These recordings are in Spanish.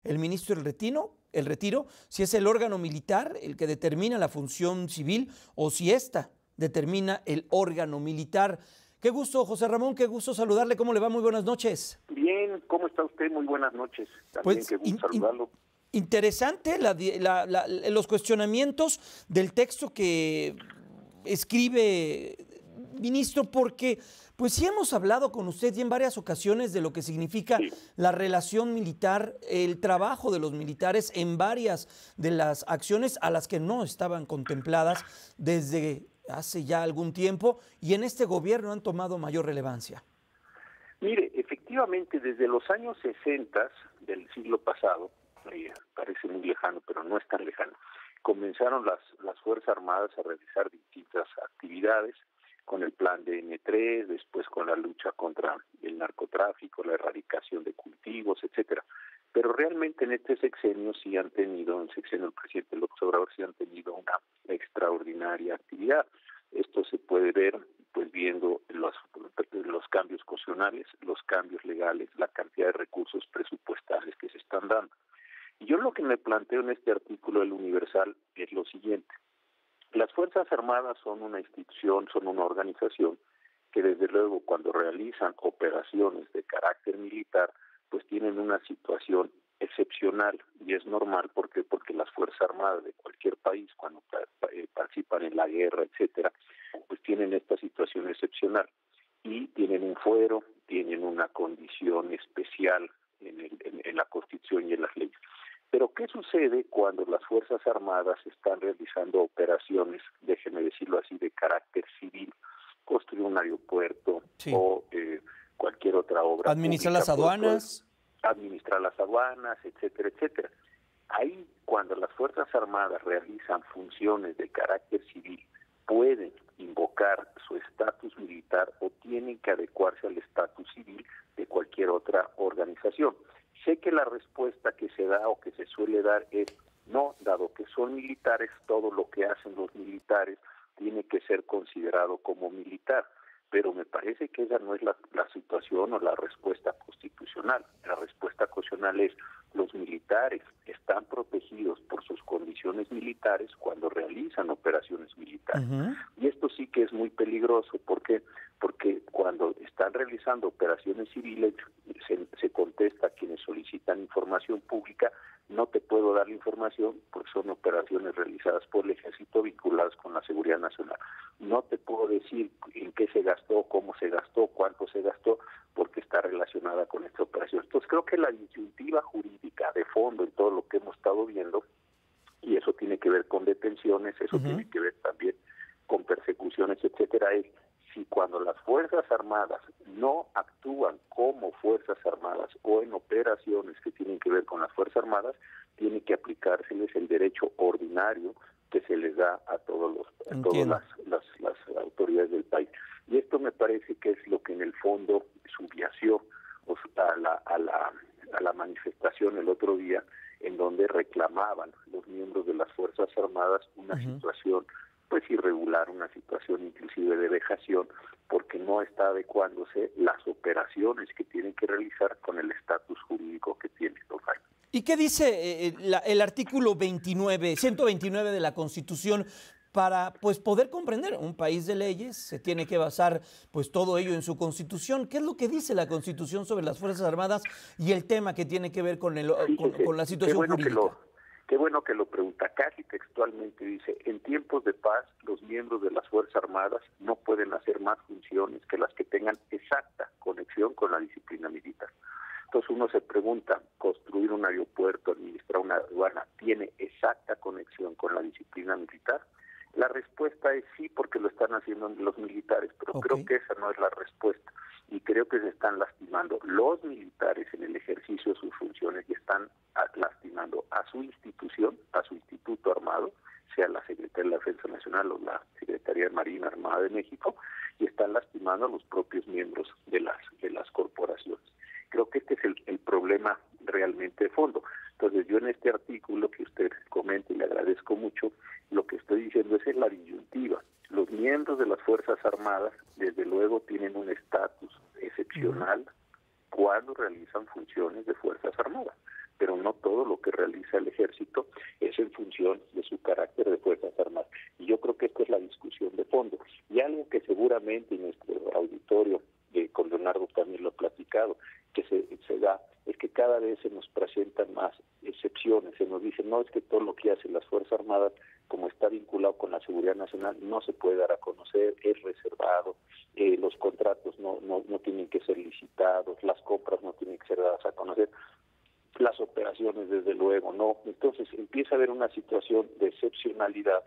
el ministro el retiro, si es el órgano militar el que determina la función civil o si ésta determina el órgano militar. Qué gusto, José Ramón, qué gusto saludarle. ¿Cómo le va? Muy buenas noches. Bien, ¿cómo está usted? Muy buenas noches. También Pues, qué gusto saludarlo. Interesante los cuestionamientos del texto que escribe ministro, porque pues sí hemos hablado con usted y en varias ocasiones de lo que significa la relación militar, el trabajo de los militares en varias de las acciones a las que no estaban contempladas desde hace ya algún tiempo y en este gobierno han tomado mayor relevancia. Mire, efectivamente, desde los años 60 del siglo pasado, parece muy lejano, pero no es tan lejano, comenzaron las Fuerzas Armadas a realizar distintas actividades con el plan de N3, después con la lucha contra el narcotráfico, la erradicación de cultivos, etcétera. Pero realmente en este sexenio sí han tenido, en el sexenio del presidente López Obrador, sí han tenido una extraordinaria actividad. Esto se puede ver pues viendo los cambios constitucionales, los cambios legales, la cantidad de recursos presupuestales que se están dando. Y yo lo que me planteo en este artículo del Universal es lo siguiente. Las Fuerzas Armadas son una institución, son una organización que desde luego cuando realizan operaciones de carácter militar, pues tienen una situación excepcional y es normal porque las Fuerzas Armadas de cualquier país cuando participan en la guerra, etcétera, pues tienen esta situación excepcional y tienen un fuero, tienen una condición especial en la Constitución y en las leyes. Pero ¿qué sucede cuando las Fuerzas Armadas están realizando operaciones, déjeme decirlo así, de carácter civil, construir un aeropuerto o cualquier otra obra? Administrar las aduanas. Administrar las aduanas, etcétera, etcétera. Ahí, cuando las Fuerzas Armadas realizan funciones de carácter civil, pueden invocar su estatus militar o tienen que adecuarse al estatus civil de cualquier otra organización. Sé que la respuesta que se da o que se suele dar es no, dado que son militares, todo lo que hacen los militares tiene que ser considerado como militar, pero me parece que esa no es la situación o la respuesta constitucional. La respuesta constitucional es los militares están protegidos por sus condiciones militares cuando realizan operaciones militares. Y esto sí que es muy peligroso. ¿Por qué? Porque cuando están realizando operaciones civiles se contesta a quienes solicitan información pública, no te puedo dar la información porque son operaciones realizadas por el Ejército vinculadas con la seguridad nacional. No te puedo decir en qué se gastó, cómo se gastó, cuánto se gastó, porque está relacionada con esta operación. Entonces creo que la disyuntiva jurídica de fondo en todo lo que hemos estado viendo, y eso tiene que ver con detenciones, eso tiene que ver también con persecuciones, etcétera, es si cuando las Fuerzas Armadas no actúan como Fuerzas Armadas o en operaciones que tienen que ver con las Fuerzas Armadas, tiene que aplicárseles el derecho ordinario que se les da a todas las autoridades del país. Y esto me parece que es lo que en el fondo subyació a la manifestación el otro día, en donde reclamaban los miembros de las Fuerzas Armadas una situación pues irregular, una situación inclusive de vejación, porque no está adecuándose las operaciones que tienen que realizar con el estatus jurídico que tiene. ¿Y qué dice el artículo 129 de la Constitución? Para pues poder comprender un país de leyes se tiene que basar pues todo ello en su Constitución. ¿Qué es lo que dice la Constitución sobre las Fuerzas Armadas y el tema que tiene que ver con la situación jurídica? Qué bueno que lo pregunta. Casi textualmente dice: en tiempos de paz los miembros de las Fuerzas Armadas no pueden hacer más funciones que las que tengan exacta conexión con la disciplina militar. Entonces uno se pregunta, ¿construir un aeropuerto, administrar una aduana, tiene exacta conexión con la disciplina militar? La respuesta es sí, porque lo están haciendo los militares, pero creo que esa no es la respuesta. Y creo que se están lastimando los militares en el ejercicio de sus funciones y están lastimando a su institución, a su instituto armado, sea la Secretaría de la Defensa Nacional o la Secretaría de Marina Armada de México, y están lastimando a los propios miembros de las corporaciones. Creo que este es el problema realmente de fondo. Entonces yo en este artículo que usted comenta, y le agradezco mucho, lo que estoy diciendo es la disyuntiva. Los miembros de las Fuerzas Armadas, desde luego, tienen un estatus excepcional cuando realizan funciones de Fuerzas Armadas, pero no todos todo lo que realiza el ejército es en función de su carácter de Fuerzas Armadas. Y yo creo que esta es la discusión de fondo. Y algo que seguramente en nuestro auditorio, con Leonardo también lo he platicado, que se da, es que cada vez se nos presentan más excepciones. Se nos dice, no, es que todo lo que hacen las Fuerzas Armadas, como está vinculado con la seguridad nacional, no se puede dar a conocer, es reservado, los contratos no tienen que ser licitados, las compras no tienen que ser dadas a conocer, las operaciones desde luego no. Entonces empieza a haber una situación de excepcionalidad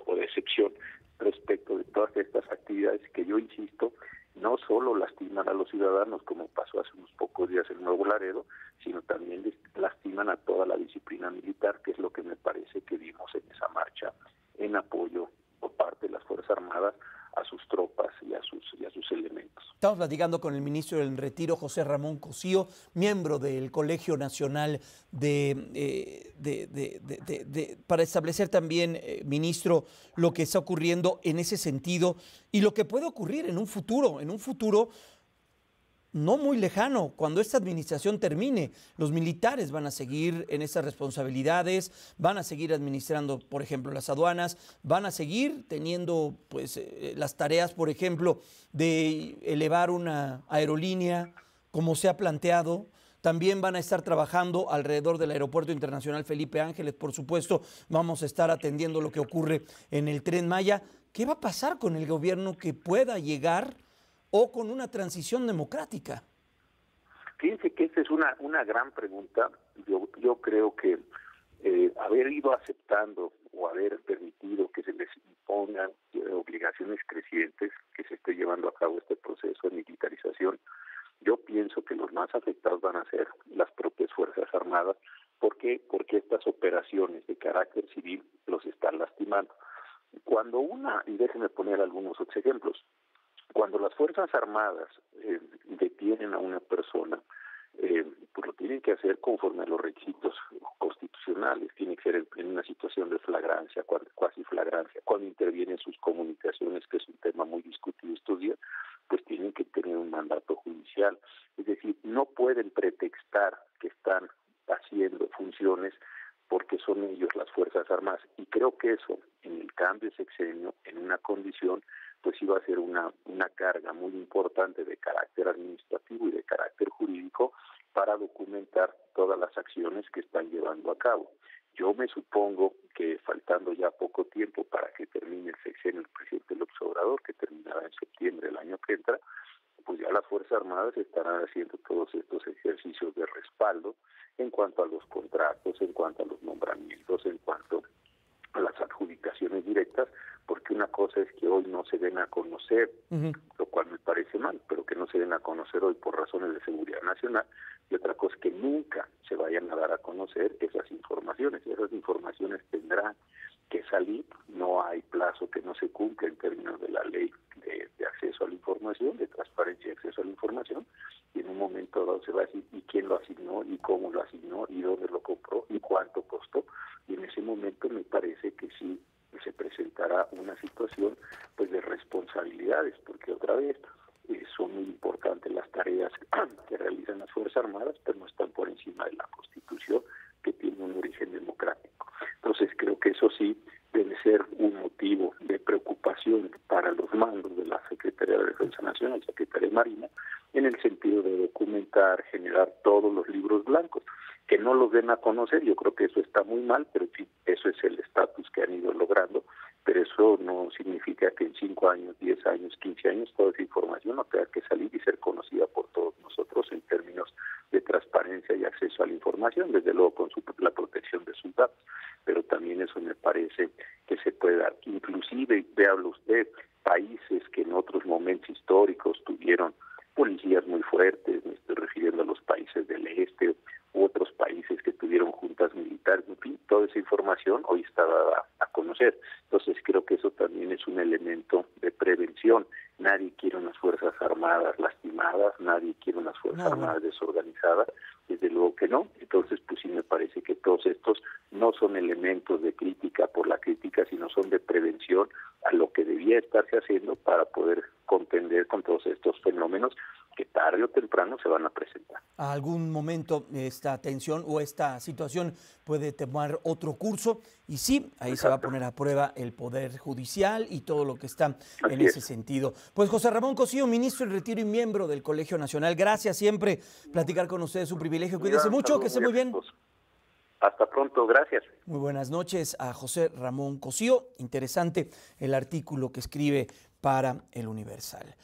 o de excepción respecto de todas estas actividades que yo insisto, no solo lastiman a los ciudadanos, como pasó hace unos pocos días en Nuevo Laredo, sino también lastiman a toda la disciplina militar, que es lo que me parece que vimos en esa marcha en apoyo por parte de las Fuerzas Armadas a sus tropas y a sus elementos. Estamos platicando con el ministro del Retiro, José Ramón Cosío, miembro del Colegio Nacional para establecer también, ministro, lo que está ocurriendo en ese sentido y lo que puede ocurrir en un futuro no muy lejano, cuando esta administración termine. Los militares van a seguir en esas responsabilidades, van a seguir administrando, por ejemplo, las aduanas, van a seguir teniendo pues las tareas, por ejemplo, de elevar una aerolínea, como se ha planteado. También van a estar trabajando alrededor del Aeropuerto Internacional Felipe Ángeles. Por supuesto, vamos a estar atendiendo lo que ocurre en el Tren Maya. ¿Qué va a pasar con el gobierno que pueda llegar o con una transición democrática? Fíjense que esta es una gran pregunta. Yo creo que haber ido aceptando o haber permitido que se les impongan obligaciones crecientes, que se esté llevando a cabo este proceso de militarización, yo pienso que los más afectados van a ser las propias Fuerzas Armadas. ¿Por qué? Porque estas operaciones de carácter civil los están lastimando. Y déjenme poner algunos otros ejemplos. Cuando las Fuerzas Armadas detienen a una persona, pues lo tienen que hacer conforme a los requisitos constitucionales, tiene que ser en una situación de flagrancia, cuasi flagrancia. Cuando intervienen sus comunicaciones, que es un tema muy discutido estos días, pues tienen que tener un mandato judicial. Es decir, no pueden pretextar que están haciendo funciones porque son ellos las Fuerzas Armadas. Y creo que eso, en el cambio de sexenio, en una condición, pues iba a ser una carga muy importante de carácter administrativo y de carácter jurídico para documentar todas las acciones que están llevando a cabo. Yo me supongo que faltando ya poco tiempo para que termine el sexenio del presidente López Obrador, que terminará en septiembre del año que entra, pues ya las Fuerzas Armadas estarán haciendo todos estos ejercicios de respaldo en cuanto a los contratos, en cuanto a los nombramientos, en cuanto a las adjudicaciones directas, porque una cosa es que hoy no se den a conocer, lo cual me parece mal, pero que no se den a conocer hoy por razones de seguridad nacional, y otra cosa es que nunca se vayan a dar a conocer esas informaciones. Esas informaciones tendrán que salir, no hay plazo que no se cumpla en términos de la ley de acceso a la información, de transparencia y acceso a la información, y en un momento dado se va a decir y quién lo asignó, y cómo lo asignó, y dónde lo compró, y cuánto costó, y en ese momento me parece que sí se presentará una situación pues de responsabilidades, porque otra vez son muy importantes las tareas que realizan las Fuerzas Armadas, pero no están por encima de la Constitución, que tiene un origen democrático. Entonces creo que eso sí debe ser un motivo de preocupación para los mandos de la Secretaría de Defensa Nacional, Secretaría de Marina, en el sentido de documentar, generar todos los libros blancos, que no los den a conocer. Yo creo que eso está muy mal, pero en fin, eso es el estatus que han ido logrando, pero eso no significa que en 5 años, 10 años, 15 años toda esa información no tenga que salir y ser conocida por todos nosotros en términos de transparencia y acceso a la información, desde luego con la protección de sus datos, pero también eso me parece que se puede dar. Inclusive, véalo usted, países que en otros momentos históricos tuvieron policías muy fuertes, me estoy refiriendo a los países del este, u otros países que tuvieron juntas militares, en fin, toda esa información hoy está dada a conocer. Entonces creo que eso también es un elemento de prevención. Nadie quiere unas Fuerzas Armadas lastimadas, nadie quiere unas Fuerzas Armadas desorganizadas, desde luego que no. Entonces pues sí me parece que todos estos no son elementos de crítica por la crítica, sino son de prevención a lo que debía estarse haciendo para poder contender con todos estos fenómenos que tarde o temprano se van a presentar. A algún momento esta tensión o esta situación puede tomar otro curso y sí, ahí Exacto. se va a poner a prueba el Poder Judicial y todo lo que está en Así ese es. sentido. Pues José Ramón Cosío, ministro en retiro y miembro del Colegio Nacional, gracias siempre platicar con usted, es un privilegio. Cuídese mucho, que esté muy bien. Hasta pronto, gracias. Muy buenas noches a José Ramón Cosío. Interesante el artículo que escribe para El Universal.